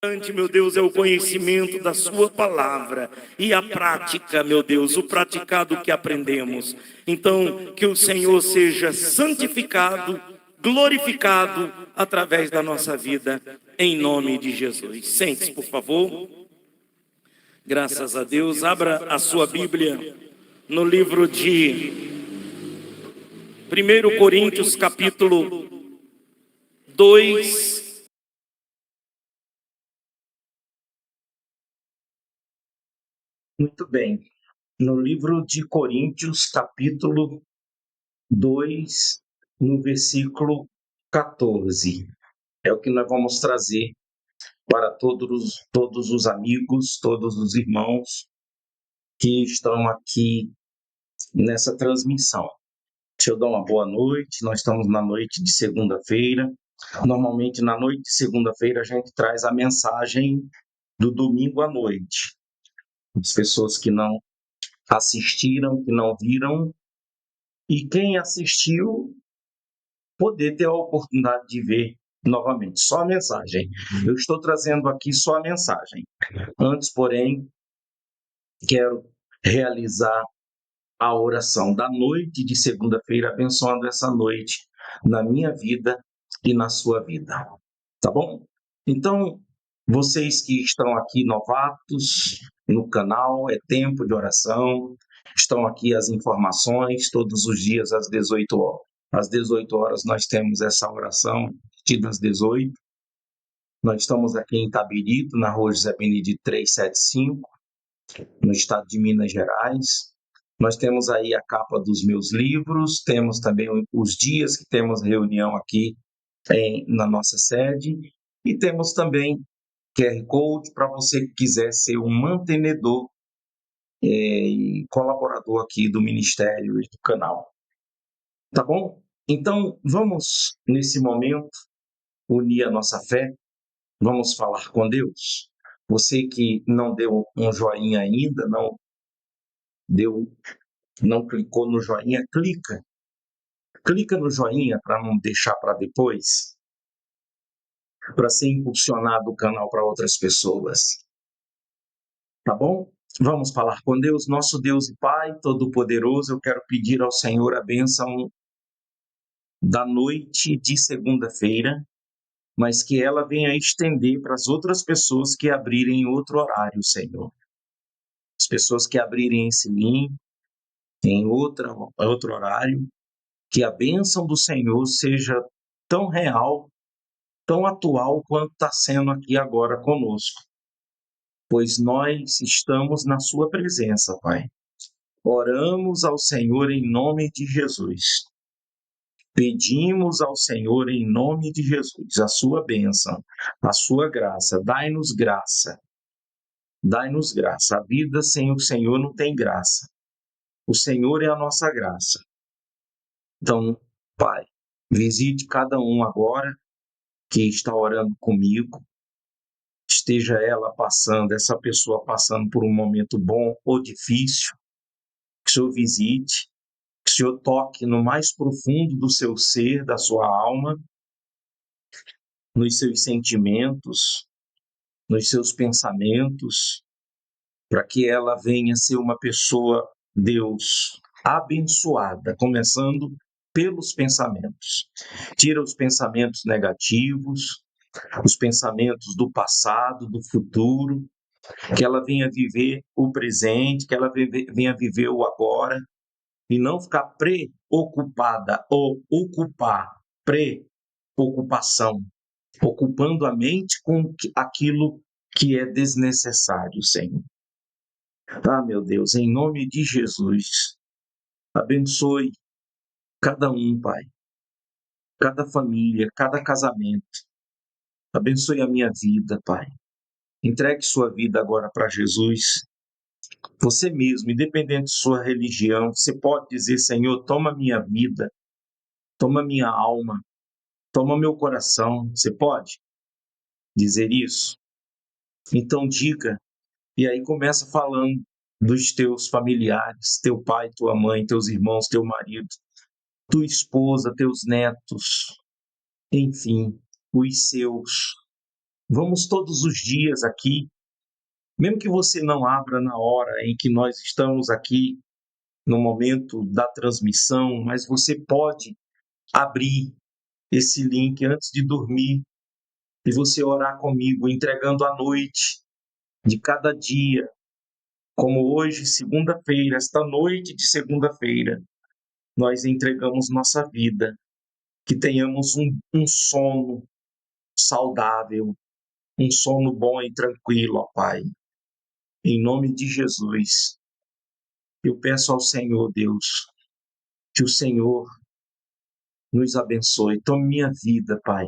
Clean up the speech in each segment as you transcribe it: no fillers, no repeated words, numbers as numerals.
Meu Deus, é o conhecimento da sua palavra e a prática, meu Deus, o praticado que aprendemos. Então, que o Senhor seja santificado, glorificado através da nossa vida, em nome de Jesus. Sente-se, por favor. Graças a Deus. Abra a sua Bíblia no livro de 1 Coríntios, capítulo 2. Muito bem. No livro de Coríntios, capítulo 2, no versículo 14. É o que nós vamos trazer para todos os amigos, todos os irmãos que estão aqui nessa transmissão. Deixa eu dar uma boa noite. Nós estamos na noite de segunda-feira. Normalmente, na noite de segunda-feira, a gente traz a mensagem do domingo à noite. As pessoas que não assistiram, que não viram, e quem assistiu, poder ter a oportunidade de ver novamente. Só a mensagem. Eu estou trazendo aqui só a mensagem. Antes, porém, quero realizar a oração da noite de segunda-feira, abençoando essa noite na minha vida e na sua vida. Tá bom? Então, vocês que estão aqui novatos no canal, é tempo de oração. Estão aqui as informações todos os dias às 18 horas. Às 18 horas nós temos essa oração, a partir das 18. Nós estamos aqui em Itabirito, na rua José Benedito 375, no estado de Minas Gerais. Nós temos aí a capa dos meus livros, temos também os dias que temos reunião aqui na nossa sede, e temos também QR Code para você que quiser ser um mantenedor e colaborador aqui do Ministério e do canal. Tá bom? Então, vamos, nesse momento, unir a nossa fé, vamos falar com Deus. Você que não deu um joinha ainda, não clicou no joinha, clica no joinha para não deixar para depois, para ser impulsionado o canal para outras pessoas. Tá bom? Vamos falar com Deus, nosso Deus e Pai Todo-Poderoso. Eu quero pedir ao Senhor a bênção da noite de segunda-feira, mas que ela venha estender para as outras pessoas que abrirem outro horário, Senhor. As pessoas que abrirem esse link em outro horário, que a bênção do Senhor seja tão real, tão atual quanto está sendo aqui agora conosco, pois nós estamos na sua presença, Pai. Oramos ao Senhor em nome de Jesus. Pedimos ao Senhor em nome de Jesus a sua bênção, a sua graça. Dai-nos graça. Dai-nos graça. A vida sem o Senhor não tem graça. O Senhor é a nossa graça. Então, Pai, visite cada um agora que está orando comigo. Esteja essa pessoa passando por um momento bom ou difícil. Que o Senhor visite. Que o Senhor toque no mais profundo do seu ser, da sua alma, nos seus sentimentos, nos seus pensamentos, para que ela venha ser uma pessoa, Deus, abençoada, começando pelos pensamentos. Tira os pensamentos negativos, os pensamentos do passado, do futuro, que ela venha viver o presente, que ela venha viver o agora, e não ficar preocupada ou ocupar, preocupação, ocupando a mente com aquilo que é desnecessário, Senhor. Ah, meu Deus, em nome de Jesus, abençoe cada um, Pai, cada família, cada casamento. Abençoe a minha vida, Pai. Entregue sua vida agora para Jesus. Você mesmo, independente de sua religião, você pode dizer, Senhor, toma minha vida, toma minha alma, toma meu coração. Você pode dizer isso? Então diga, e aí começa falando dos teus familiares, teu pai, tua mãe, teus irmãos, teu marido, tua esposa, teus netos, enfim, os seus. Vamos todos os dias aqui, mesmo que você não abra na hora em que nós estamos aqui, no momento da transmissão, mas você pode abrir esse link antes de dormir e você orar comigo, entregando a noite de cada dia, como hoje, segunda-feira, esta noite de segunda-feira, nós entregamos nossa vida, que tenhamos um sono saudável, um sono bom e tranquilo, ó Pai. Em nome de Jesus, eu peço ao Senhor, Deus, que o Senhor nos abençoe. Tome minha vida, Pai,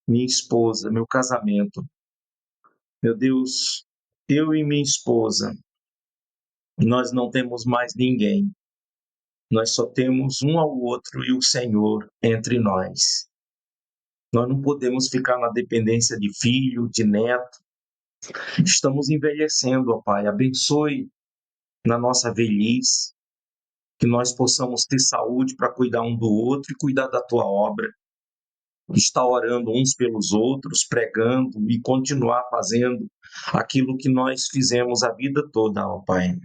minha esposa, meu casamento. Meu Deus, eu e minha esposa, nós não temos mais ninguém. Nós só temos um ao outro e o Senhor entre nós. Nós não podemos ficar na dependência de filho, de neto. Estamos envelhecendo, ó Pai. Abençoe na nossa velhice, que nós possamos ter saúde para cuidar um do outro e cuidar da tua obra. Estar orando uns pelos outros, pregando e continuar fazendo aquilo que nós fizemos a vida toda, ó Pai.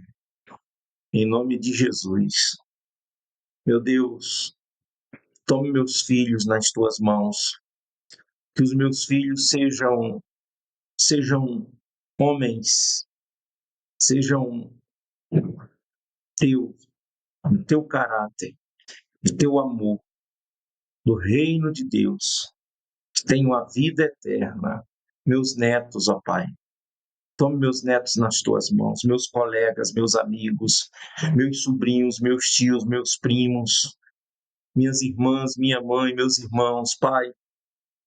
Em nome de Jesus. Meu Deus, tome meus filhos nas tuas mãos. Que os meus filhos sejam homens, sejam teu, teu caráter, teu amor, do reino de Deus, que tenham a vida eterna. Meus netos, ó Pai, tome meus netos nas tuas mãos, meus colegas, meus amigos, meus sobrinhos, meus tios, meus primos, minhas irmãs, minha mãe, meus irmãos, Pai,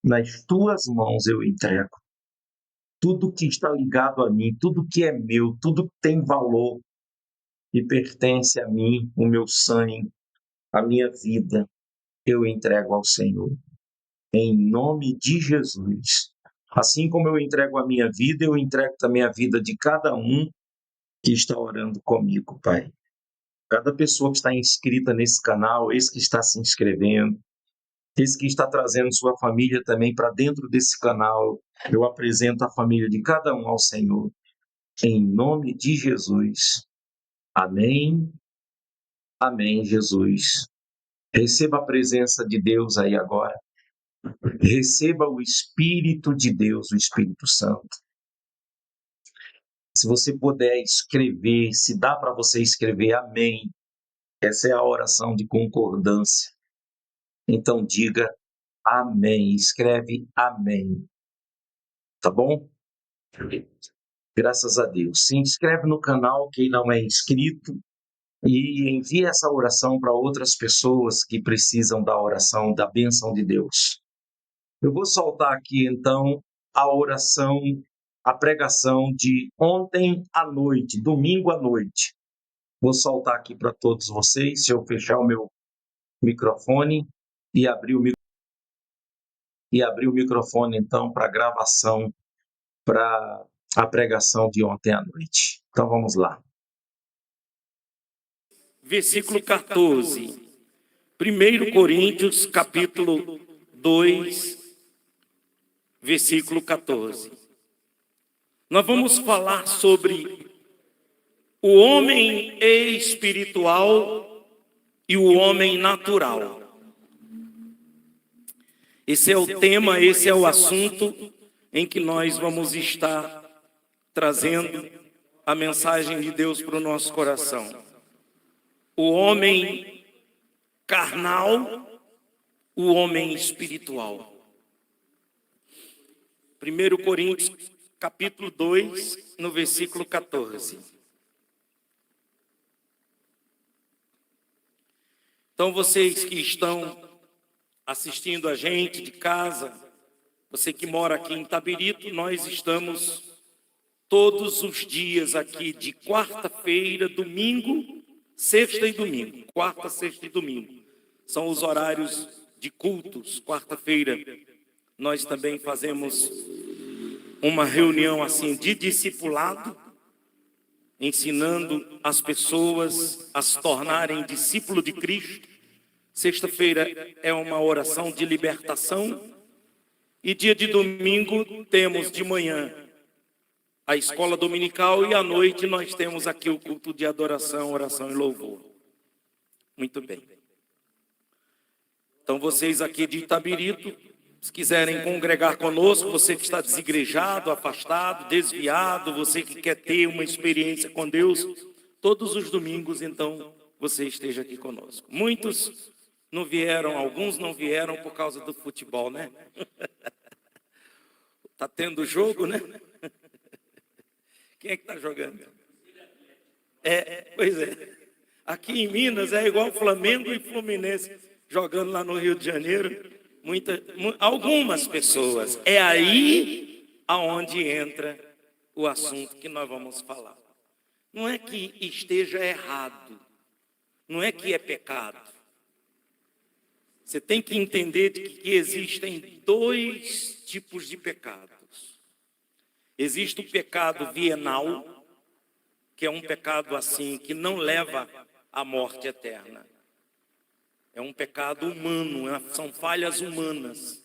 nas tuas mãos eu entrego. Tudo que está ligado a mim, tudo que é meu, tudo que tem valor e pertence a mim, o meu sangue, a minha vida, eu entrego ao Senhor. Em nome de Jesus. Assim como eu entrego a minha vida, eu entrego também a vida de cada um que está orando comigo, Pai. Cada pessoa que está inscrita nesse canal, esse que está se inscrevendo, esse que está trazendo sua família também para dentro desse canal, eu apresento a família de cada um ao Senhor. Em nome de Jesus. Amém. Amém, Jesus. Receba a presença de Deus aí agora. Receba o Espírito de Deus, o Espírito Santo. Se você puder escrever, se dá para você escrever amém, essa é a oração de concordância. Então diga amém, escreve amém. Tá bom? Graças a Deus. Se inscreve no canal, quem não é inscrito, e envie essa oração para outras pessoas que precisam da oração, da bênção de Deus. Eu vou soltar aqui, então, a oração, a pregação de ontem à noite, domingo à noite. Vou soltar aqui para todos vocês, se eu fechar o meu microfone e abrir o microfone, então, para gravação, para a pregação de ontem à noite. Então, vamos lá. Versículo 14. 1 Coríntios, capítulo 2, versículo 14. Nós vamos falar sobre o homem espiritual e o homem natural. Esse é o tema, esse é o assunto em que nós vamos estar trazendo a mensagem de Deus para o nosso coração. O homem carnal, o homem espiritual. 1 Coríntios, capítulo 2, no versículo 14. Então, vocês que estão assistindo a gente de casa, você que mora aqui em Itabirito, nós estamos todos os dias aqui de quarta-feira, domingo, sexta e domingo. Quarta, sexta e domingo. São os horários de cultos. Quarta-feira nós também fazemos uma reunião assim de discipulado, ensinando as pessoas a se tornarem discípulos de Cristo. Sexta-feira é uma oração de libertação E dia de domingo temos de manhã a escola dominical e à noite nós temos aqui o culto de adoração, oração e louvor. Muito bem. Então vocês aqui de Itabirito, se quiserem congregar conosco, você que está desigrejado, afastado, desviado, você que quer ter uma experiência com Deus, todos os domingos, então, você esteja aqui conosco. Muitos não vieram, alguns não vieram por causa do futebol, né? Está tendo jogo, né? Quem é que está jogando? Pois é. Aqui em Minas é igual Flamengo e Fluminense jogando lá no Rio de Janeiro. Algumas pessoas. É aí aonde entra o assunto que nós vamos falar. Não é que esteja errado, não é que é pecado. Você tem que entender que existem dois tipos de pecados. Existe o pecado vienal, que é um pecado assim que não leva à morte eterna. É um pecado humano, são falhas humanas,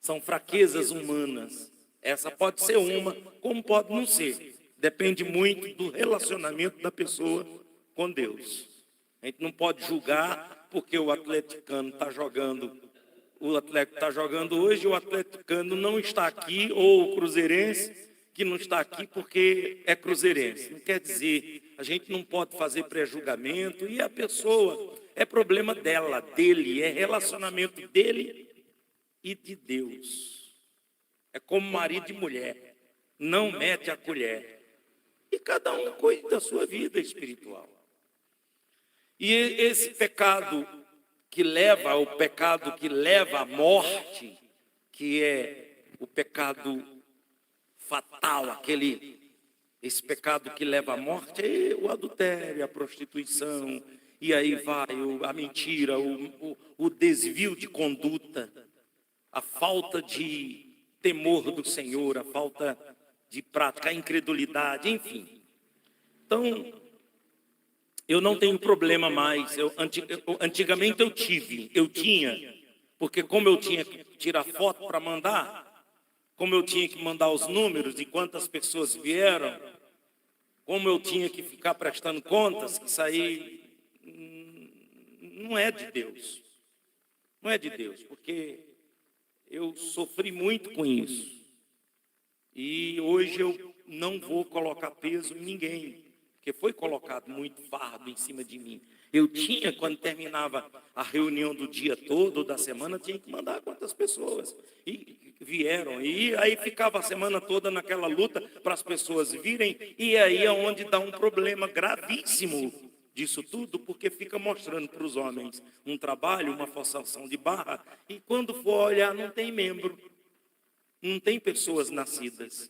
são fraquezas humanas. Essa pode ser uma, como pode não ser. Depende muito do relacionamento da pessoa com Deus. A gente não pode julgar porque o atleticano está jogando, o Atlético está jogando hoje, o atleticano não está aqui, ou o cruzeirense que não está aqui porque é cruzeirense. Não quer dizer, a gente não pode fazer pré-julgamento, e a pessoa, é problema dela, dele, é relacionamento dele e de Deus. É como marido e mulher, não mete a colher. E cada um cuida da sua vida espiritual. E esse pecado que leva ao pecado que leva à morte, que é o pecado fatal, esse pecado que leva à morte, é o adultério, a prostituição, e aí vai a mentira, o desvio de conduta, a falta de temor do Senhor, a falta de prática, a incredulidade, enfim. Então, eu não tenho problema mais. Antigamente eu tinha, porque como eu tinha que tirar foto para mandar, como eu tinha que mandar os números de quantas pessoas vieram, como eu tinha que ficar prestando contas, que isso aí não é de Deus. Não é de Deus, porque eu sofri muito com isso. E hoje eu não vou colocar peso em ninguém, porque foi colocado muito fardo em cima de mim. Eu tinha, quando terminava a reunião do dia todo, da semana, tinha que mandar quantas pessoas. E vieram, e aí ficava a semana toda naquela luta para as pessoas virem, e aí é onde dá um problema gravíssimo disso tudo, porque fica mostrando para os homens um trabalho, uma forçação de barra, e quando for olhar não tem membro, não tem pessoas nascidas.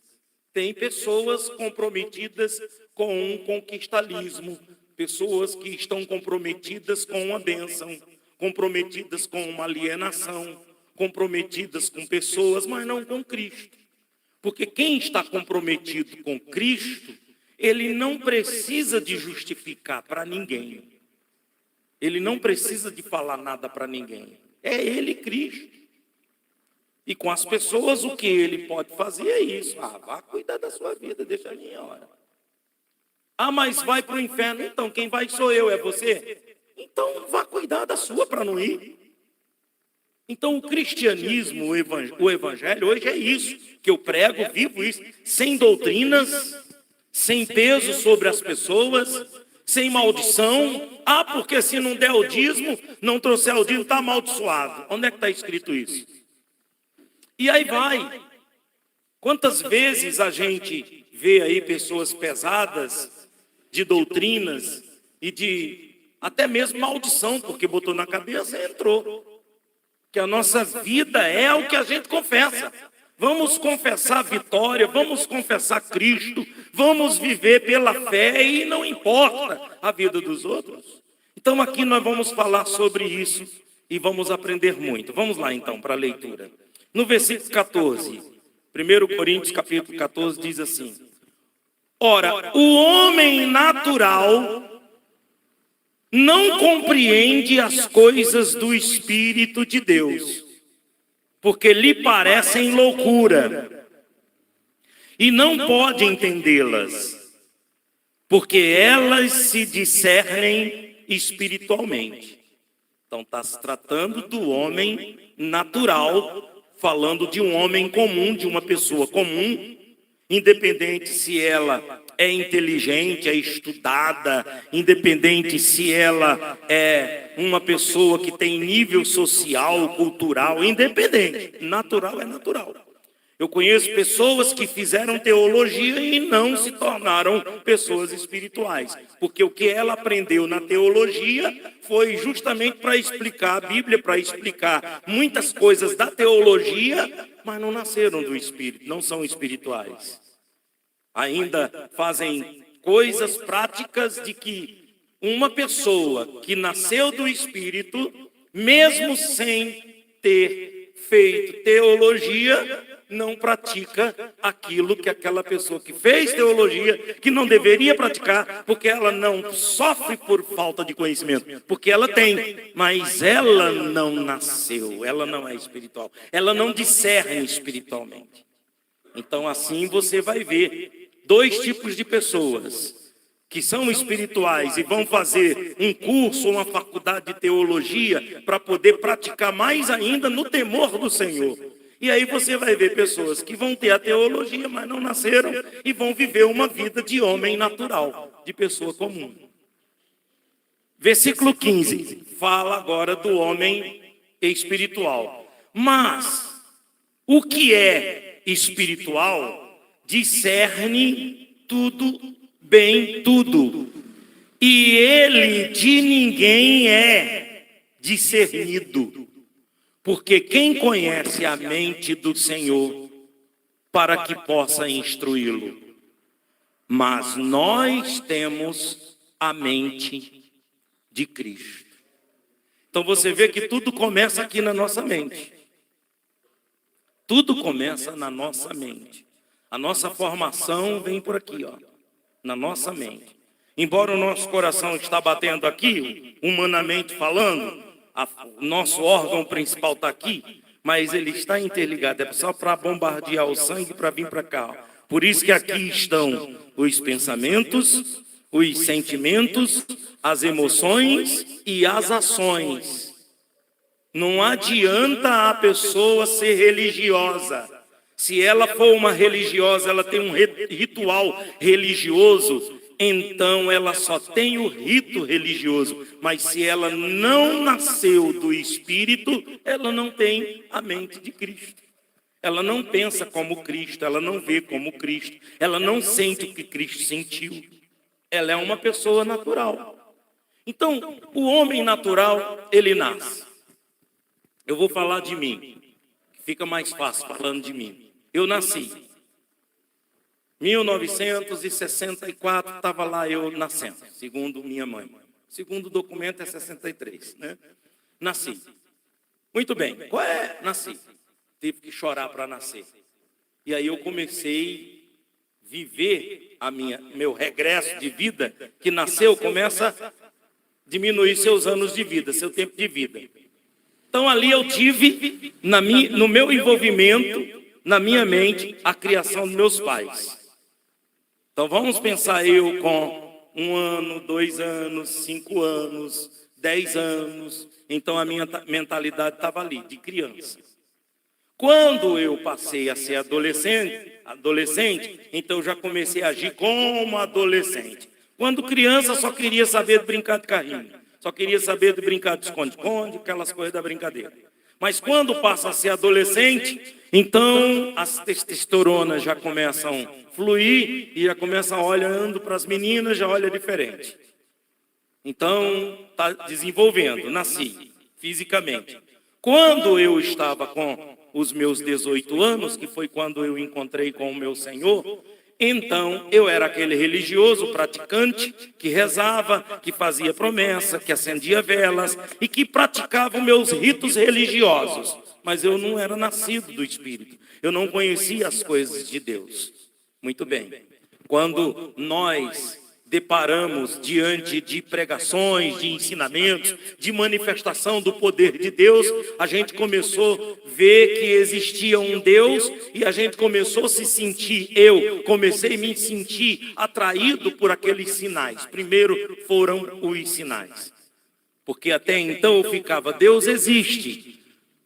Tem pessoas comprometidas com um conquistalismo, pessoas que estão comprometidas com uma bênção, comprometidas com uma alienação, comprometidas com pessoas, mas não com Cristo. Porque quem está comprometido com Cristo, ele não precisa de justificar para ninguém. Ele não precisa de falar nada para ninguém. É ele, Cristo. E com as pessoas, o que ele pode fazer é isso. Vá cuidar da sua vida, deixa a minha hora. Mas vai para o inferno. Então, quem vai sou eu, é você? Então, vá cuidar da sua para não ir. Então, o cristianismo, o evangelho, hoje é isso que eu prego, vivo isso, sem doutrinas, sem peso sobre as pessoas, sem maldição. Porque se não der o dízimo, não trouxer o dízimo, está amaldiçoado. Onde é que está escrito isso? E aí vai. Quantas vezes a gente vê aí pessoas pesadas de doutrinas e de até mesmo maldição, porque botou na cabeça e entrou. Que a nossa vida é o que a gente confessa. Vamos confessar a vitória, vamos confessar Cristo, vamos viver pela fé e não importa a vida dos outros. Então aqui nós vamos falar sobre isso e vamos aprender muito. Vamos lá então para a leitura. No versículo 14, 1 Coríntios capítulo 14 diz assim: ora, o homem natural não compreende as coisas do Espírito de Deus, porque lhe parecem loucura, e não pode entendê-las, porque elas se discernem espiritualmente. Então está se tratando do homem natural, falando de um homem comum, de uma pessoa comum, independente se ela é inteligente, é estudada, independente se ela é uma pessoa que tem nível social, cultural, independente. Natural é natural. Eu conheço pessoas que fizeram teologia e não se tornaram pessoas espirituais, porque o que ela aprendeu na teologia foi justamente para explicar a Bíblia, para explicar muitas coisas da teologia, mas não nasceram do Espírito, não são espirituais. Ainda fazem coisas práticas de que uma pessoa que nasceu do Espírito, mesmo sem ter feito teologia, não pratica aquilo que aquela pessoa que fez teologia, que não deveria praticar, porque ela não sofre por falta de conhecimento, porque ela tem, mas ela não nasceu, ela não é espiritual, ela não discerne espiritualmente. Então assim você vai ver dois tipos de pessoas que são espirituais e vão fazer um curso ou uma faculdade de teologia para poder praticar mais ainda no temor do Senhor. E aí você vai ver pessoas que vão ter a teologia, mas não nasceram e vão viver uma vida de homem natural, de pessoa comum. Versículo 15, fala agora do homem espiritual. Mas o que é espiritual discerne tudo, bem tudo, e ele de ninguém é discernido. Porque quem conhece a mente do Senhor para que possa instruí-lo? Mas nós temos a mente de Cristo. Então você vê que tudo começa aqui na nossa mente. Tudo começa na nossa mente. A nossa formação vem por aqui, ó, na nossa mente. Embora o nosso coração está batendo aqui, humanamente falando, o nosso órgão principal está aqui, mas ele está interligado, é só para bombardear o sangue para vir para cá. Por isso que aqui estão os pensamentos, os sentimentos, as emoções e as ações. Não adianta a pessoa ser religiosa. Se ela for uma religiosa, ela tem um ritual religioso, então ela só tem o rito religioso. Mas se ela não nasceu do Espírito, ela não tem a mente de Cristo. Ela não pensa como Cristo, ela não vê como Cristo, ela não sente o que Cristo sentiu. Ela é uma pessoa natural. Então, o homem natural, ele nasce. Eu vou falar de mim, fica mais fácil falando de mim. Eu nasci. 1964, estava lá eu nascendo, segundo minha mãe. Segundo o documento é 63, né? Nasci. Muito bem. Qual é? Nasci. Tive que chorar para nascer. E aí eu comecei a viver meu regresso de vida, que nasceu, começa a diminuir seus anos de vida, seu tempo de vida. Então ali eu tive, no meu envolvimento, na minha mente, a criação dos meus pais. Então vamos pensar eu com 1 ano, 2 anos, 5 anos, 10 anos. Então a minha mentalidade estava ali, de criança. Quando eu passei a ser adolescente, então eu já comecei a agir como adolescente. Quando criança só queria saber de brincar de carrinho, só queria saber de brincar de esconde-esconde, aquelas coisas da brincadeira. Mas quando passa a ser adolescente, então as testosteronas já começam a fluir e já começam olhando para as meninas, já olha diferente. Então, está desenvolvendo, nasci fisicamente. Quando eu estava com os meus 18 anos, que foi quando eu encontrei com o meu Senhor, então eu era aquele religioso praticante que rezava, que fazia promessa, que acendia velas e que praticava os meus ritos religiosos. Mas eu não era nascido do Espírito, eu não conhecia as coisas de Deus. Muito bem. Quando nós deparamos diante de pregações, de ensinamentos, de manifestação do poder de Deus, a gente começou a ver que existia um Deus e a gente começou a se sentir, eu comecei a me sentir atraído por aqueles sinais. Primeiro foram os sinais, porque até então eu ficava, Deus existe.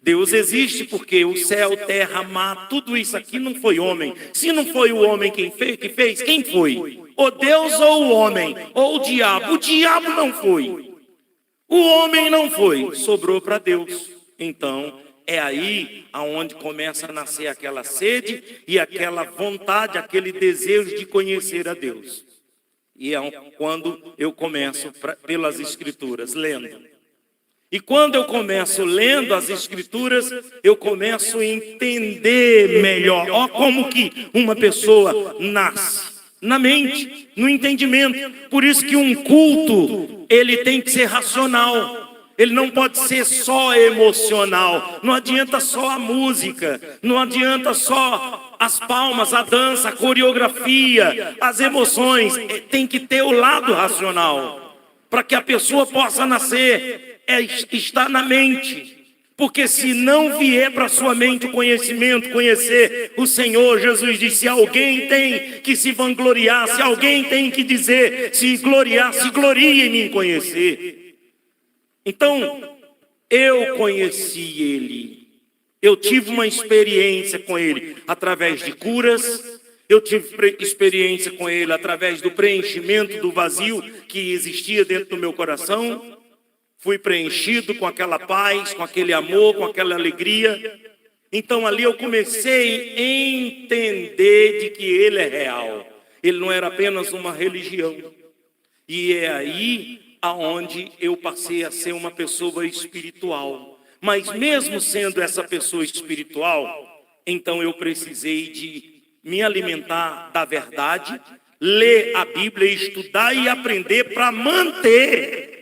Deus existe porque o céu, terra, mar, tudo isso aqui não foi homem. Se não foi o homem que fez, quem foi? O Deus ou o homem? Ou o diabo? O diabo não foi. O homem não foi. Sobrou para Deus. Então, é aí aonde começa a nascer aquela sede e aquela vontade, aquele desejo de conhecer a Deus. E é quando eu começo pelas Escrituras, lendo. E quando eu começo lendo as Escrituras, eu começo a entender melhor. Ó, como que uma pessoa nasce. Na mente, no entendimento. Por isso que um culto, ele tem que ser racional. Ele não pode ser só emocional. Não adianta só a música. Não adianta só as palmas, a dança, a coreografia, as emoções. Tem que ter o lado racional. Para que a pessoa possa nascer. Está na mente, porque se não vier para sua mente o conhecimento, conhecer o Senhor, Jesus disse, se alguém tem que se vangloriar, se alguém tem que dizer, se gloriar, se glorie em mim conhecer. Então, eu conheci Ele, eu tive uma experiência com Ele, através de curas, eu tive experiência com Ele, através do preenchimento do vazio que existia dentro do meu coração. Fui preenchido com aquela paz, com aquele amor, com aquela alegria. Então ali eu comecei a entender de que Ele é real. Ele não era apenas uma religião. E é aí aonde eu passei a ser uma pessoa espiritual. Mas mesmo sendo essa pessoa espiritual, então eu precisei de me alimentar da verdade, ler a Bíblia, estudar e aprender para manter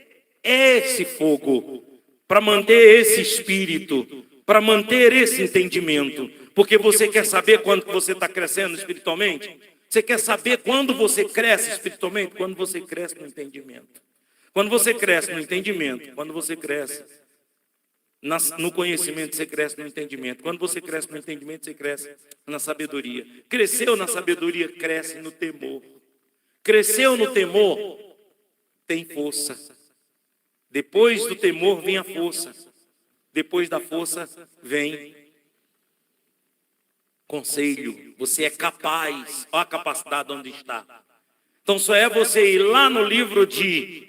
esse fogo, para manter esse espírito, para manter esse entendimento. Porque você quer saber quando você está crescendo espiritualmente? Você quer saber quando você cresce espiritualmente? Quando você cresce no entendimento. Quando você cresce no entendimento, quando você cresce no conhecimento, você cresce no entendimento. Quando você cresce no entendimento, você cresce na sabedoria. Cresceu na sabedoria, cresce no temor. Cresceu no temor, tem força. Depois do temor vem a força. Depois da força vem conselho. Você é capaz. Olha a capacidade onde está. Então só é você ir lá no livro de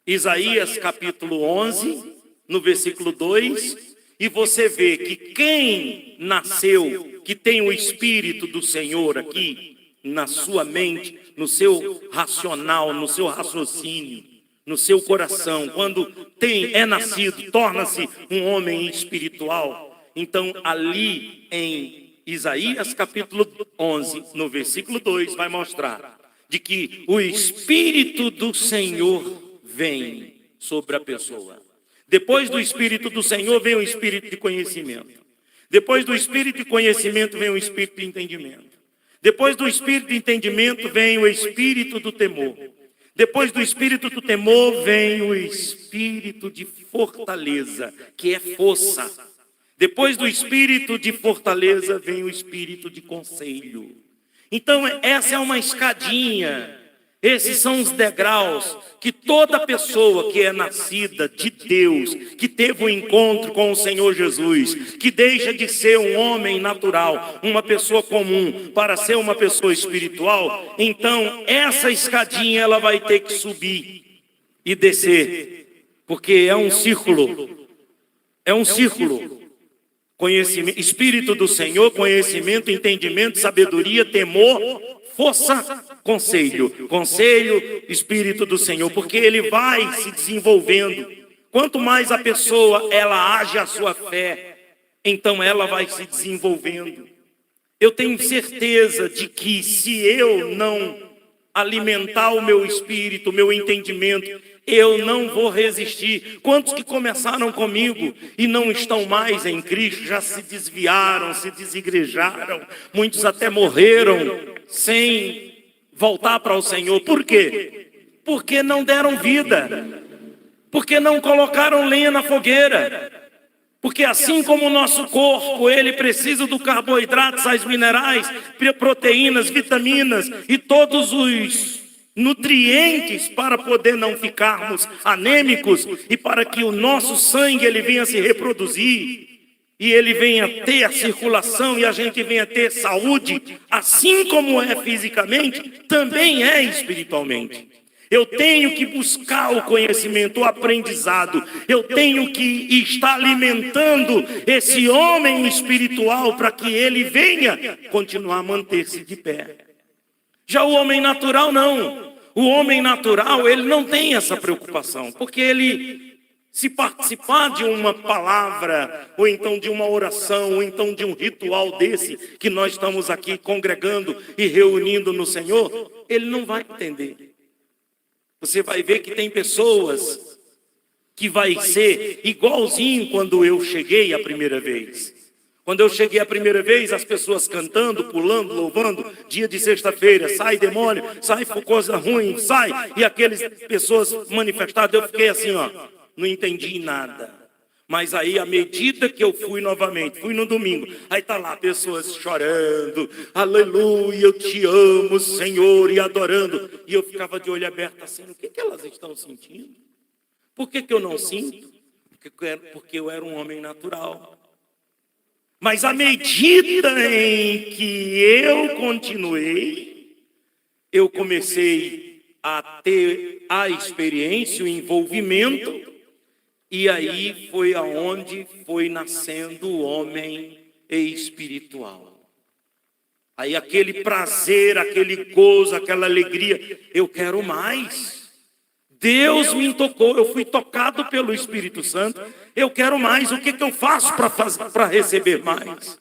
Isaías capítulo 11, no versículo 2, e você vê que quem nasceu, que tem o Espírito do Senhor aqui, na sua mente, no seu racional, no seu raciocínio, no seu coração, quando é nascido, torna-se um homem espiritual. Então, ali em Isaías capítulo 11, no versículo 2, vai mostrar de que o Espírito do Senhor vem sobre a pessoa. Depois do Espírito do Senhor vem o Espírito de conhecimento. Depois do Espírito de conhecimento vem o Espírito de entendimento. Depois do Espírito de entendimento vem o Espírito do temor. Depois do Espírito do temor vem o Espírito de fortaleza, que é força. Depois do Espírito de fortaleza vem o Espírito de conselho. Então essa é uma escadinha. Esses são os degraus que toda pessoa que é nascida de Deus, que teve um encontro com o Senhor Jesus, que deixa de ser um homem natural, uma pessoa comum, para ser uma pessoa espiritual, então essa escadinha ela vai ter que subir e descer, porque é um círculo. É um círculo. Conhecimento, Espírito do Senhor, conhecimento, entendimento, sabedoria, temor, força, conselho. Conselho, Espírito do Senhor, porque ele vai se desenvolvendo. Quanto mais a pessoa ela age a sua fé, então ela vai se desenvolvendo. Eu tenho certeza de que se eu não alimentar o meu espírito, o meu entendimento, eu não vou resistir. Quantos que começaram comigo e não estão mais em Cristo, já se desviaram, se desigrejaram, muitos até morreram sem voltar para o Senhor. Por quê? Porque não deram vida, porque não colocaram lenha na fogueira. Porque assim como o nosso corpo, ele precisa do carboidrato, sais minerais, proteínas, vitaminas e todos os nutrientes para poder não ficarmos anêmicos e para que o nosso sangue ele venha se reproduzir e ele venha ter a circulação e a gente venha ter saúde, assim como é fisicamente, também é espiritualmente. Eu tenho que buscar o conhecimento, o aprendizado. Eu tenho que estar alimentando esse homem espiritual para que ele venha continuar a manter-se de pé. Já o homem natural não. O homem natural, ele não tem essa preocupação, porque ele, se participar de uma palavra, ou então de uma oração, ou então de um ritual desse, que nós estamos aqui congregando e reunindo no Senhor, ele não vai entender. Você vai ver que tem pessoas que vai ser igualzinho quando eu cheguei a primeira vez. Quando eu cheguei a primeira vez, as pessoas cantando, pulando, louvando, dia de sexta-feira, sai demônio, sai coisa ruim, sai. E aquelas pessoas manifestadas, eu fiquei assim, ó, não entendi nada. Mas aí, à medida que eu fui novamente, fui no domingo, aí tá lá pessoas chorando, aleluia, eu te amo, Senhor, e adorando. E eu ficava de olho aberto assim, o que elas estão sentindo? Por que eu não sinto? Porque eu era um homem natural. Mas à medida em que eu continuei, eu comecei a ter a experiência, o envolvimento, e aí foi aonde foi nascendo o homem espiritual. Aí aquele prazer, aquele gozo, aquela alegria, eu quero mais. Deus me tocou, eu fui tocado pelo Espírito Santo, eu quero mais. O que eu faço para receber mais?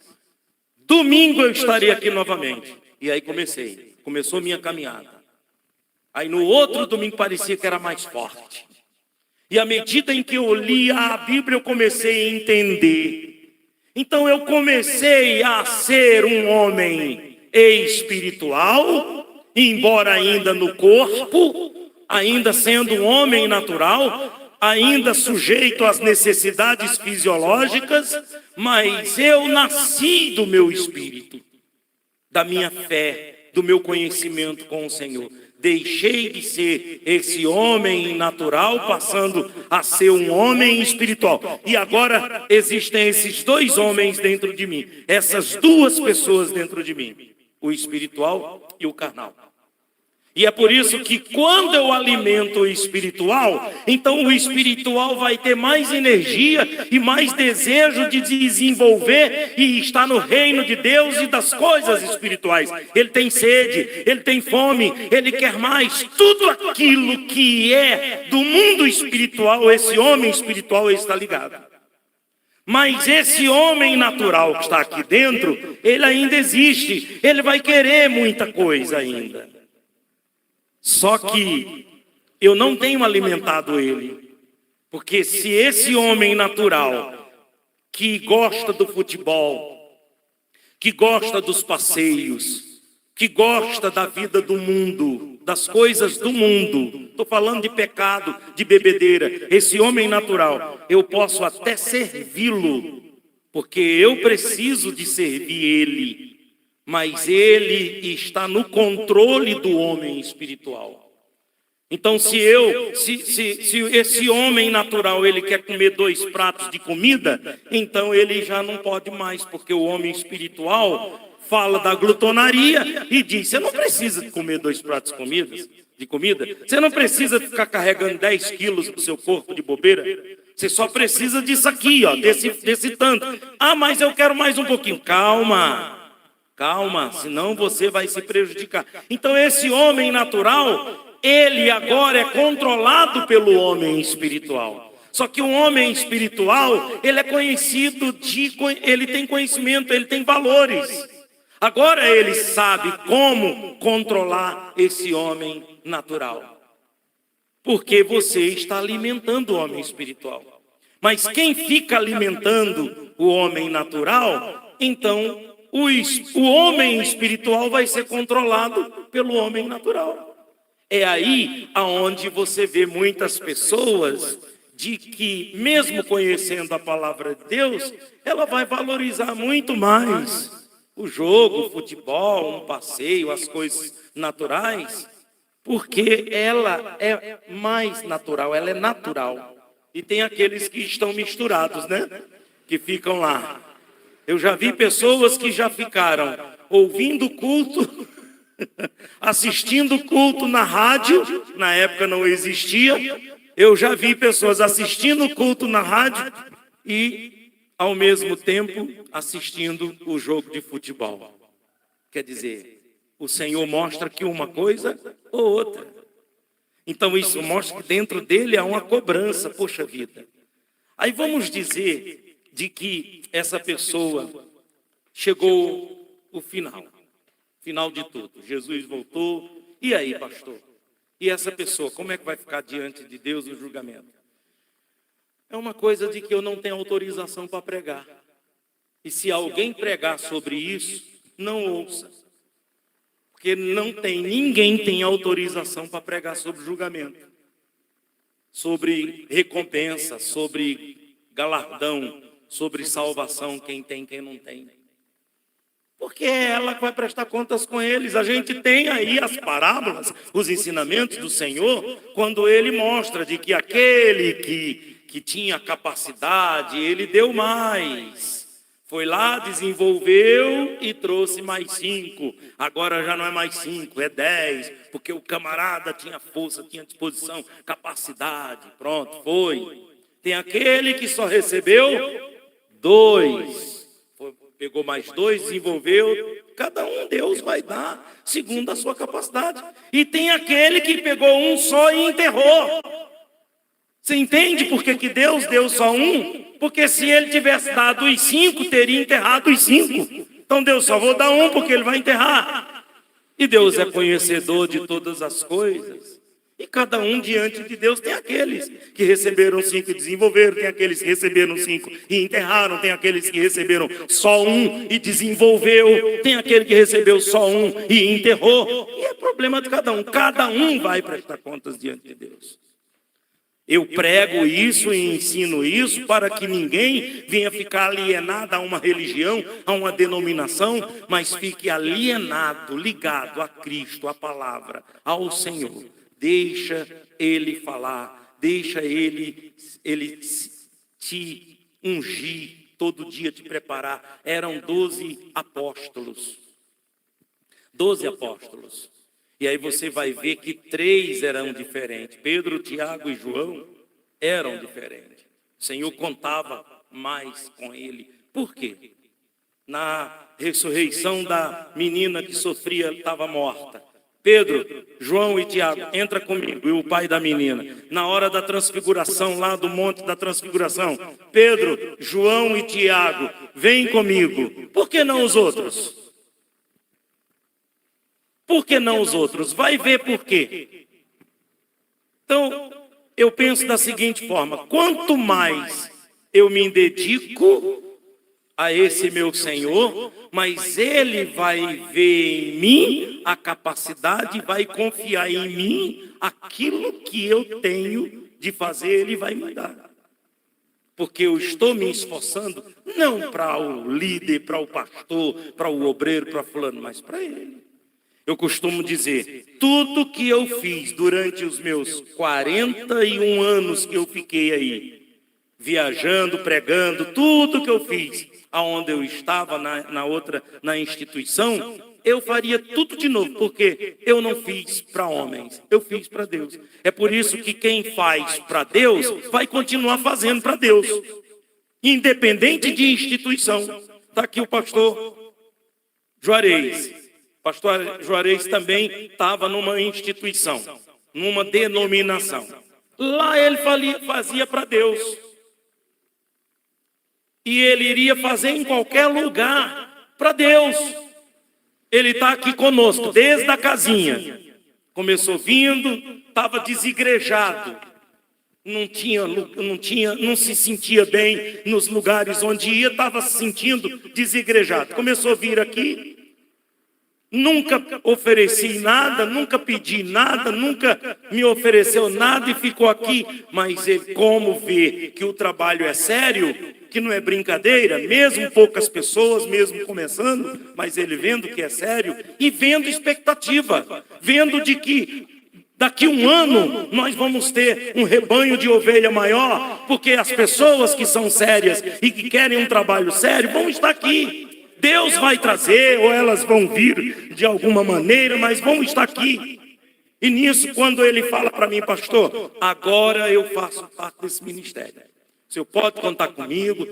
Domingo eu estarei aqui novamente. E aí começou minha caminhada. Aí no outro domingo parecia que era mais forte. E à medida em que eu lia a Bíblia, eu comecei a entender. Então eu comecei a ser um homem espiritual, embora ainda no corpo, ainda sendo um homem natural, ainda sujeito às necessidades fisiológicas, mas eu nasci do meu espírito, da minha fé, do meu conhecimento com o Senhor. Deixei de ser esse homem natural, passando a ser um homem espiritual. E agora existem esses dois homens dentro de mim, essas duas pessoas dentro de mim, o espiritual e o carnal. E é por isso que quando eu alimento o espiritual, então o espiritual vai ter mais energia e mais desejo de desenvolver e estar no reino de Deus e das coisas espirituais. Ele tem sede, ele tem fome, ele quer mais. Tudo aquilo que é do mundo espiritual, esse homem espiritual está ligado. Mas esse homem natural que está aqui dentro, ele ainda existe, ele vai querer muita coisa ainda. Só que eu não tenho alimentado ele, porque se esse homem natural que gosta do futebol, que gosta dos passeios, que gosta da vida do mundo, das coisas do mundo, estou falando de pecado, de bebedeira, esse homem natural, eu posso até servi-lo, porque eu preciso de servir ele. Mas ele está no controle do homem espiritual. Então, se esse homem natural ele quer comer 2 pratos de comida, então ele já não pode mais, porque o homem espiritual fala da glutonaria e diz: você não precisa comer 2 pratos de comida, você não precisa ficar carregando 10 quilos do seu corpo de bobeira. Você só precisa disso aqui, ó, desse tanto. Ah, mas eu quero mais um pouquinho. Calma, senão você vai se prejudicar. Então esse homem natural, ele agora é controlado pelo homem espiritual. Só que o homem espiritual, ele é conhecido, ele tem conhecimento, ele tem valores. Agora ele sabe como controlar esse homem natural. Porque você está alimentando o homem espiritual. Mas quem fica alimentando o homem natural, então o homem espiritual vai ser controlado pelo homem natural. É aí aonde você vê muitas pessoas de que, mesmo conhecendo a palavra de Deus, ela vai valorizar muito mais o jogo, o futebol, um passeio, as coisas naturais, porque ela é mais natural, ela é natural. E tem aqueles que estão misturados, né? Que ficam lá. Eu já vi pessoas que já ficaram ouvindo culto, assistindo culto na rádio, na época não existia. Eu já vi pessoas assistindo culto na rádio e, ao mesmo tempo, assistindo o jogo de futebol. Quer dizer, o Senhor mostra que uma coisa ou outra. Então isso mostra que dentro dele há uma cobrança, poxa vida. Aí vamos dizer de que essa pessoa chegou o final de tudo. Jesus voltou, e aí, pastor? E essa pessoa, como é que vai ficar diante de Deus no julgamento? É uma coisa de que eu não tenho autorização para pregar. E se alguém pregar sobre isso, não ouça. Porque ninguém tem autorização para pregar sobre julgamento, sobre recompensa, sobre galardão, sobre salvação, quem tem, quem não tem. Porque é ela que vai prestar contas com eles. A gente tem aí as parábolas, os ensinamentos do Senhor, quando ele mostra de que aquele que tinha capacidade, ele deu mais. Foi lá, desenvolveu e trouxe mais 5. Agora já não é mais 5, é 10. Porque o camarada tinha força, tinha disposição, capacidade. Pronto, foi. Tem aquele que só recebeu 2. Pegou mais 2, desenvolveu. Cada um Deus vai dar segundo a sua capacidade. E tem aquele que pegou um só e enterrou. Você entende por que Deus deu só um? Porque se ele tivesse dado os 5, teria enterrado os 5. Então Deus só vou dar um porque ele vai enterrar. E Deus é conhecedor de todas as coisas. E cada um diante de Deus tem aqueles que receberam 5 e desenvolveram, tem aqueles que receberam 5 e enterraram, tem aqueles que receberam só um e desenvolveu, tem aquele que recebeu só um e enterrou. E é problema de cada um vai prestar contas diante de Deus. Eu prego isso e ensino isso para que ninguém venha ficar alienado a uma religião, a uma denominação, mas fique alienado, ligado a Cristo, à palavra, ao Senhor. Deixa Ele falar, deixa Ele te ungir, todo dia te preparar. Eram 12 apóstolos. 12 apóstolos. E aí você vai ver que 3 eram diferentes. Pedro, Tiago e João eram diferentes. O Senhor contava mais com ele. Por quê? Na ressurreição da menina que sofria, estava morta. Pedro, João e Tiago, entra comigo, e o pai da menina. Na hora da transfiguração, lá do monte da transfiguração, Pedro, João e Tiago, vem comigo. Por que não os outros? Por que não os outros? Vai ver por quê. Então, eu penso da seguinte forma: quanto mais eu me dedico a esse meu Senhor, mas Ele vai ver em mim a capacidade, vai confiar em mim aquilo que eu tenho de fazer, Ele vai me dar. Porque eu estou me esforçando não para o líder, para o pastor, para o obreiro, para fulano, mas para Ele. Eu costumo dizer, tudo que eu fiz durante os meus 41 anos que eu fiquei aí, viajando, pregando, tudo que eu fiz, aonde eu estava na instituição, eu faria tudo de novo, porque eu não fiz para homens, eu fiz para Deus. É por isso que quem faz para Deus, vai continuar fazendo para Deus, independente de instituição. Está aqui o pastor Juarez. Pastor Juarez também estava numa instituição, numa denominação. Lá ele fazia para Deus. E ele iria fazer em qualquer lugar para Deus. Ele está aqui conosco, desde a casinha. Começou vindo, estava desigrejado. não se sentia bem nos lugares onde ia, estava se sentindo desigrejado. Começou a vir aqui, nunca ofereci nada, nunca pedi nada, nunca me ofereceu nada e ficou aqui. Mas ele, como vê que o trabalho é sério, que não é brincadeira, mesmo poucas pessoas, mesmo começando, mas ele vendo que é sério e vendo expectativa, vendo de que daqui um ano nós vamos ter um rebanho de ovelha maior, porque as pessoas que são sérias e que querem um trabalho sério vão estar aqui. Deus vai trazer, ou elas vão vir de alguma maneira, mas vão estar aqui. E nisso, quando ele fala para mim, pastor, agora eu faço parte desse ministério. O senhor pode contar comigo,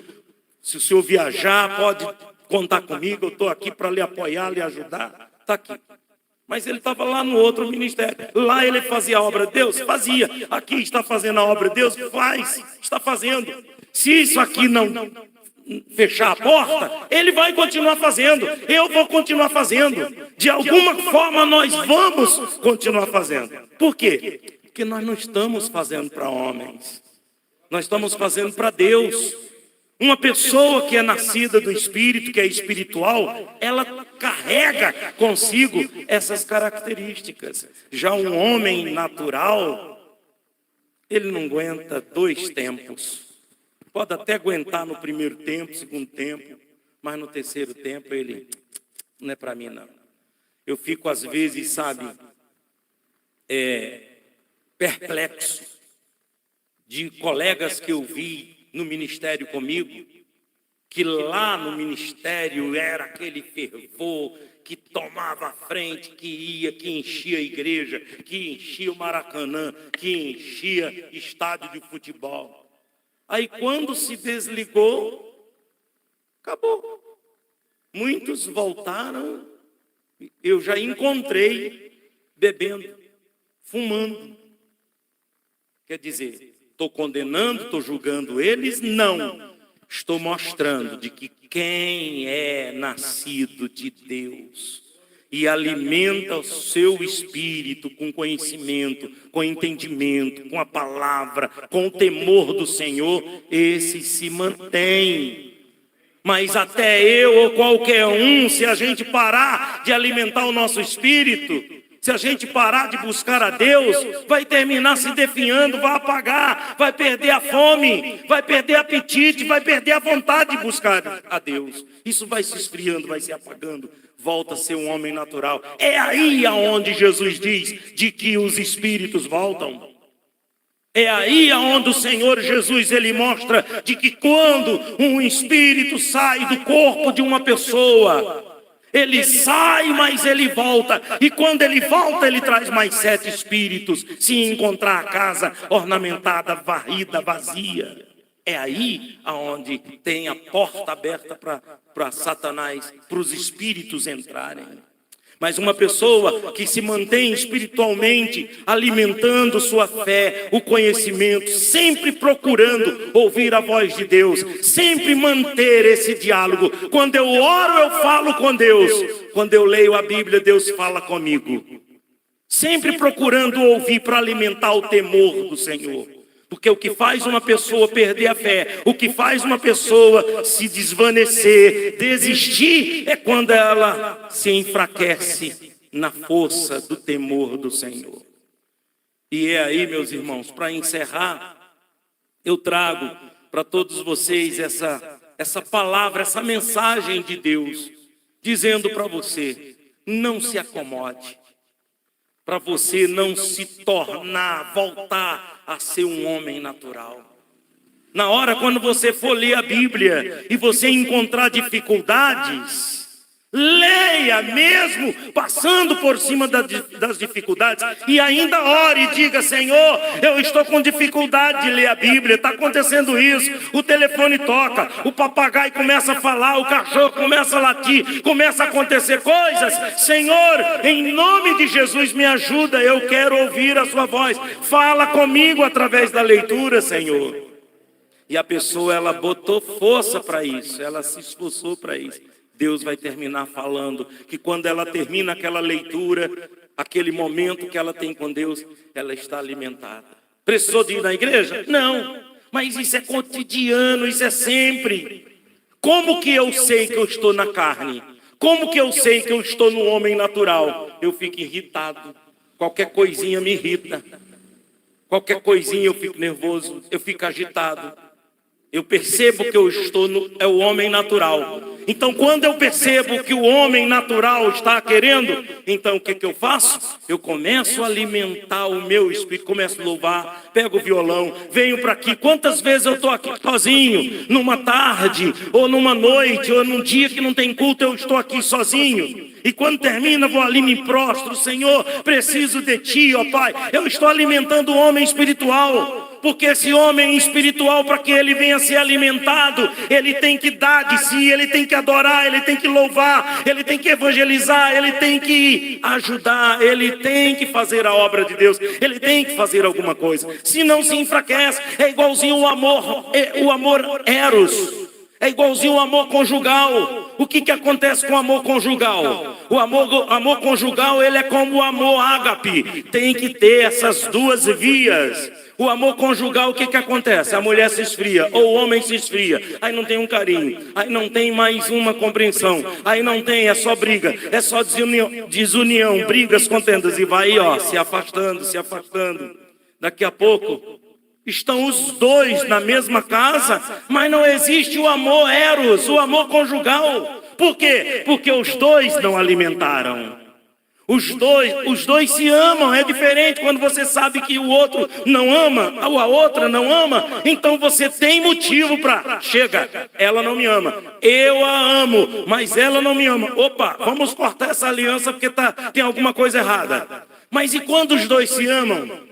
se o senhor viajar, pode contar comigo, eu estou aqui para lhe apoiar, lhe ajudar, está aqui. Mas ele estava lá no outro ministério, lá ele fazia a obra de Deus, fazia, aqui está fazendo a obra de Deus, faz, está fazendo. Se isso aqui não fechar a porta, ele vai continuar fazendo, eu vou continuar fazendo, de alguma forma nós vamos continuar fazendo. Por quê? Porque nós não estamos fazendo para homens, nós estamos fazendo para Deus. Uma pessoa que é nascida do Espírito, que é espiritual, ela carrega consigo essas características. Já um homem natural, ele não aguenta 2 tempos. Pode até aguentar no primeiro tempo, segundo tempo, mas no terceiro tempo ele não é para mim, não. Eu fico às vezes, sabe, perplexo de colegas que eu vi no ministério comigo, que lá no ministério era aquele fervor, que tomava a frente, que ia, que enchia a igreja, que enchia o Maracanã, que enchia estádio de futebol. Aí quando se desligou, acabou. Muitos voltaram, eu já encontrei bebendo, fumando. Quer dizer, estou condenando, estou julgando eles? Não. Estou mostrando de que quem é nascido de Deus e alimenta o seu espírito com conhecimento, com entendimento, com a palavra, com o temor do Senhor, esse se mantém. Mas até eu ou qualquer um, se a gente parar de alimentar o nosso espírito, se a gente parar de buscar a Deus, vai terminar se definhando, vai apagar, vai perder a fome, vai perder apetite, vai perder a vontade de buscar a Deus. Isso vai se esfriando, vai se apagando, volta a ser um homem natural. É aí aonde Jesus diz de que os espíritos voltam. É aí aonde o Senhor Jesus, ele mostra de que quando um espírito sai do corpo de uma pessoa, ele sai, mas ele volta. E quando ele volta, ele traz mais 7 espíritos. Se encontrar a casa ornamentada, varrida, vazia. É aí aonde tem a porta aberta para Satanás, para os espíritos entrarem. Mas uma pessoa que se mantém espiritualmente, alimentando sua fé, o conhecimento, sempre procurando ouvir a voz de Deus, sempre manter esse diálogo. Quando eu oro, eu falo com Deus. Quando eu leio a Bíblia, Deus fala comigo. Sempre procurando ouvir para alimentar o temor do Senhor. Porque o que faz uma pessoa perder a fé, o que faz uma pessoa se desvanecer, desistir, é quando ela se enfraquece na força do temor do Senhor. E é aí, meus irmãos, para encerrar, eu trago para todos vocês essa palavra, essa mensagem de Deus, dizendo para você, não se acomode, para você não se tornar, voltar a ser um homem natural. Na hora quando você for ler a Bíblia e você encontrar dificuldades, leia mesmo, passando por cima das dificuldades, e ainda ore e diga, Senhor, eu estou com dificuldade de ler a Bíblia, está acontecendo isso, o telefone toca, o papagaio começa a falar, o cachorro começa a latir, começa a acontecer coisas, Senhor, em nome de Jesus me ajuda, eu quero ouvir a sua voz, fala comigo através da leitura, Senhor. E a pessoa, ela botou força para isso, ela se esforçou para isso. Deus vai terminar falando que quando ela termina aquela leitura, aquele momento que ela tem com Deus, ela está alimentada. Precisou de ir na igreja? Não. Mas isso é cotidiano, isso é sempre. Como que eu sei que eu estou na carne? Como que eu sei que eu estou no homem natural? Eu fico irritado. Qualquer coisinha me irrita. Qualquer coisinha eu fico nervoso, eu fico agitado. Eu percebo que eu estou é o homem natural. Então, quando eu percebo que o homem natural está querendo, então o que eu faço? Eu começo a alimentar o meu espírito, começo a louvar, pego o violão, venho para aqui. Quantas vezes eu estou aqui sozinho, numa tarde, ou numa noite, ou num dia que não tem culto, eu estou aqui sozinho. E quando termina, vou ali, me prostro. Senhor, preciso de Ti, ó Pai. Eu estou alimentando o homem espiritual. Porque esse homem espiritual, para que ele venha ser alimentado, ele tem que dar de si, ele tem que adorar, ele tem que louvar, ele tem que evangelizar, ele tem que ajudar, ele tem que fazer a obra de Deus, ele tem que fazer alguma coisa. Senão se enfraquece. É igualzinho o amor eros. É igualzinho o amor conjugal. O que acontece com o amor conjugal? O amor conjugal, ele é como o amor ágape. Tem que ter essas duas vias. O amor conjugal, o que acontece? A mulher se esfria, ou o homem se esfria. Aí não tem um carinho, aí não tem mais uma compreensão. Aí não tem, é só briga, é só desunião, brigas, contendas. E vai, ó, se afastando, se afastando. Daqui a pouco estão os dois na mesma casa, mas não existe o amor eros, o amor conjugal. Por quê? Porque os dois não alimentaram. Os dois se amam. É diferente quando você sabe que o outro não ama, ou a outra não ama. Então você tem motivo para, chega, ela não me ama, eu a amo, mas ela não me ama. Opa, vamos cortar essa aliança porque tem alguma coisa errada. Mas e quando os dois se amam?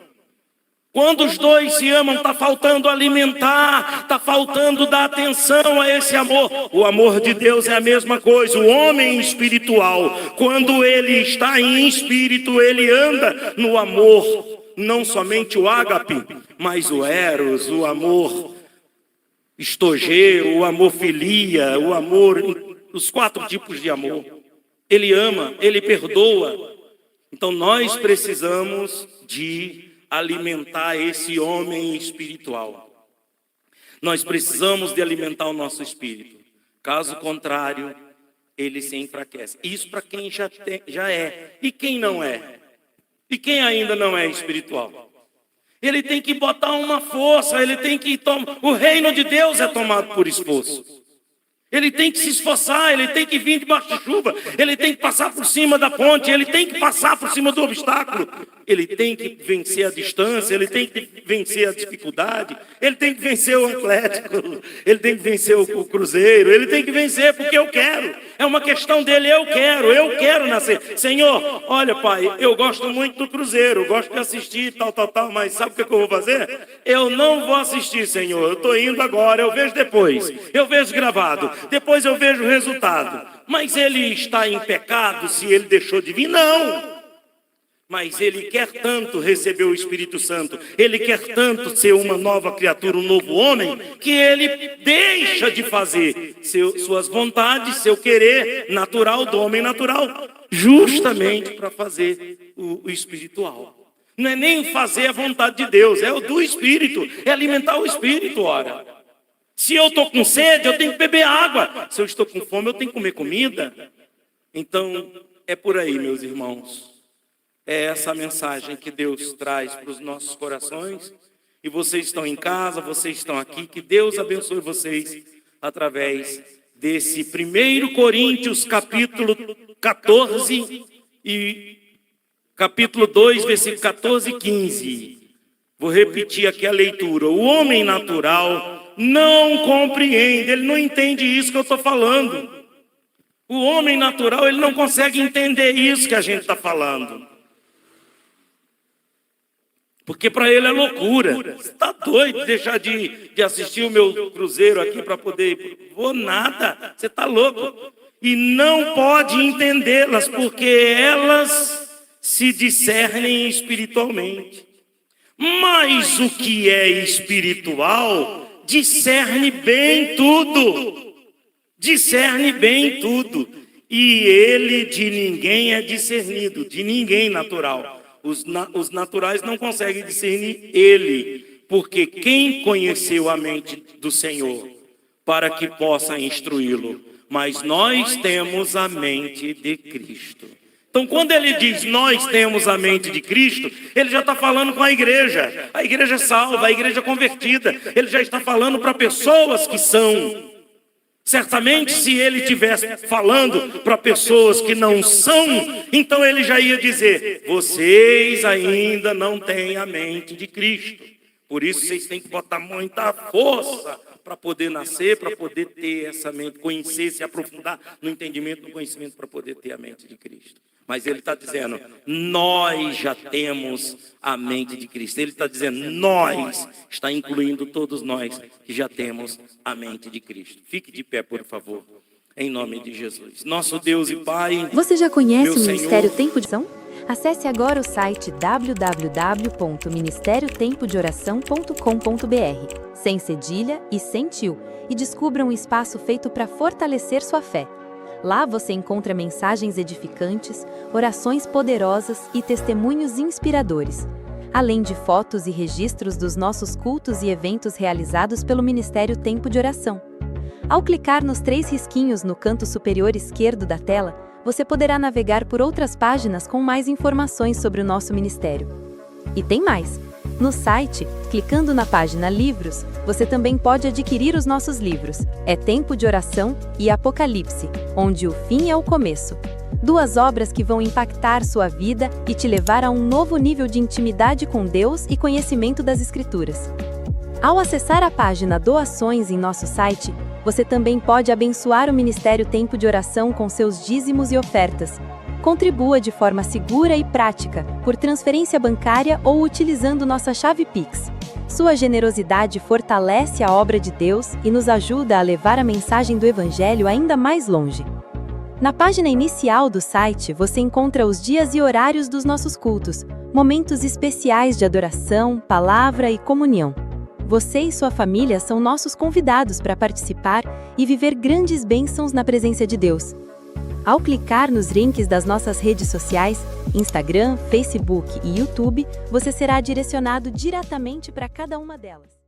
Quando os dois se amam, está faltando alimentar, está faltando dar atenção a esse amor. O amor de Deus é a mesma coisa. O homem espiritual, quando ele está em espírito, ele anda no amor. Não somente o ágape, mas o eros, o amor estogê, o amor filia, o amor, os 4 tipos de amor. Ele ama, ele perdoa. Então nós precisamos de alimentar esse homem espiritual. Nós precisamos de alimentar o nosso espírito. Caso contrário, ele se enfraquece. Isso para quem já é. E quem não é? E quem ainda não é espiritual? Ele tem que botar uma força, ele tem que tomar. O reino de Deus é tomado por esforço. Ele tem que se esforçar, ele tem que vir debaixo de chuva, ele tem que passar por cima da ponte, ele tem que passar por cima do obstáculo, ele tem que vencer a distância, ele tem que vencer a dificuldade, ele tem que vencer o Atlético, ele tem que vencer o Cruzeiro, ele tem que vencer porque eu quero. É uma questão dele, eu quero nascer. Senhor, olha Pai, eu gosto muito do Cruzeiro, eu gosto de assistir tal, mas sabe o que eu vou fazer? Eu não vou assistir, Senhor, eu estou indo agora, eu vejo depois, eu vejo gravado. Depois eu vejo o resultado. Mas ele está em pecado se ele deixou de vir? Não. Mas ele quer tanto receber o Espírito Santo, ele quer tanto ser uma nova criatura, um novo homem, que ele deixa de fazer suas vontades, seu querer natural do homem natural, justamente para fazer o espiritual. Não é nem fazer a vontade de Deus, é o do Espírito, é alimentar o Espírito, ora. Se eu estou com sede, eu tenho que beber água. Se eu estou com fome, eu tenho que comer comida. Então, é por aí, meus irmãos. É essa mensagem que Deus traz para os nossos corações. E vocês estão em casa, vocês estão aqui. Que Deus abençoe vocês através desse 1 Coríntios, capítulo 14 e capítulo 2, versículo 14 e 15. Vou repetir aqui a leitura. O homem natural não compreende, ele não entende isso que eu estou falando. O homem natural, ele não consegue entender isso que a gente está falando. Porque para ele é loucura. Você está doido de deixar de assistir o meu Cruzeiro aqui para poder ir? Vou nada, você está louco. E não pode entendê-las, porque elas se discernem espiritualmente. Mas o que é espiritual discerne bem tudo. Discerne bem tudo. E ele de ninguém é discernido, de ninguém natural. Os naturais não conseguem discernir ele, porque quem conheceu a mente do Senhor para que possa instruí-lo? Mas nós temos a mente de Cristo. Então, quando ele diz nós temos a mente de Cristo, ele já está falando com a igreja salva, a igreja convertida. Ele já está falando para pessoas que são. Certamente, se ele estivesse falando para pessoas que não são, então ele já ia dizer: vocês ainda não têm a mente de Cristo. Por isso vocês têm que botar muita força para poder nascer, para poder ter essa mente, conhecer, se aprofundar no entendimento, no conhecimento, para poder ter a mente de Cristo. Mas ele está dizendo, nós já temos a mente de Cristo. Ele está dizendo, nós, está incluindo todos nós que já temos a mente de Cristo. Fique de pé, por favor, em nome de Jesus. Nosso Deus e Pai. Você já conhece o Ministério Senhor, Tempo de Oração? Acesse agora o site www.ministeriotempodioração.com.br, sem cedilha e sem tio, e descubra um espaço feito para fortalecer sua fé. Lá você encontra mensagens edificantes, orações poderosas e testemunhos inspiradores, além de fotos e registros dos nossos cultos e eventos realizados pelo Ministério Tempo de Oração. Ao clicar nos 3 risquinhos no canto superior esquerdo da tela, você poderá navegar por outras páginas com mais informações sobre o nosso ministério. E tem mais! No site, clicando na página Livros, você também pode adquirir os nossos livros, É Tempo de Oração e Apocalipse, onde o fim é o começo. 2 obras que vão impactar sua vida e te levar a um novo nível de intimidade com Deus e conhecimento das Escrituras. Ao acessar a página Doações em nosso site, você também pode abençoar o Ministério Tempo de Oração com seus dízimos e ofertas. Contribua de forma segura e prática, por transferência bancária ou utilizando nossa chave Pix. Sua generosidade fortalece a obra de Deus e nos ajuda a levar a mensagem do Evangelho ainda mais longe. Na página inicial do site, você encontra os dias e horários dos nossos cultos, momentos especiais de adoração, palavra e comunhão. Você e sua família são nossos convidados para participar e viver grandes bênçãos na presença de Deus. Ao clicar nos links das nossas redes sociais, Instagram, Facebook e YouTube, você será direcionado diretamente para cada uma delas.